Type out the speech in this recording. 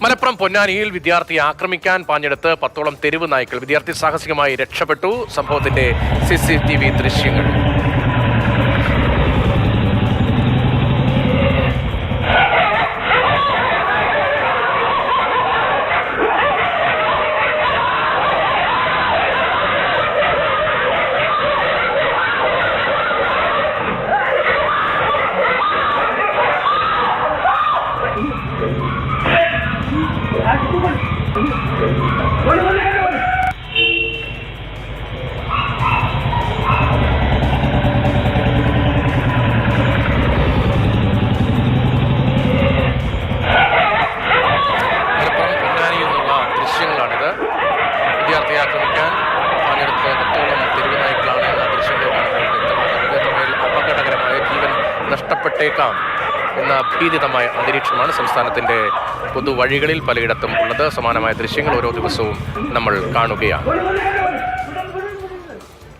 മലപ്പുറം പൊന്നാനിയിൽ വിദ്യാർത്ഥിയെ ആക്രമിക്കാൻ പാഞ്ഞെടുത്ത് 10ഓളം തെരുവ് നായ്ക്കൾ. വിദ്യാർത്ഥി സാഹസികമായി രക്ഷപ്പെട്ടു. സംഭവത്തിന്റെ CCTV ദൃശ്യങ്ങൾ. വിദ്യാർത്ഥിയെ ആക്രമിക്കാൻ പാഞ്ഞെടുത്ത 10ഓളം തെരുവ് നായ്ക്കളാണ് എന്ന ദൃശ്യങ്ങൾ കാണുമ്പോൾ വ്യക്തമാകുന്നത്. ഇത്രമേൽ അപകടകരമായ ജീവൻ നഷ്ടപ്പെട്ടേക്കാം എന്ന ഭീതിതമായ അന്തരീക്ഷമാണ് സംസ്ഥാനത്തിന്റെ പൊതുവഴികളിൽ പലയിടത്തും ഉള്ളത്. സമാനമായ ദൃശ്യങ്ങൾ ഓരോ ദിവസവും നമ്മൾ കാണുകയാണ്.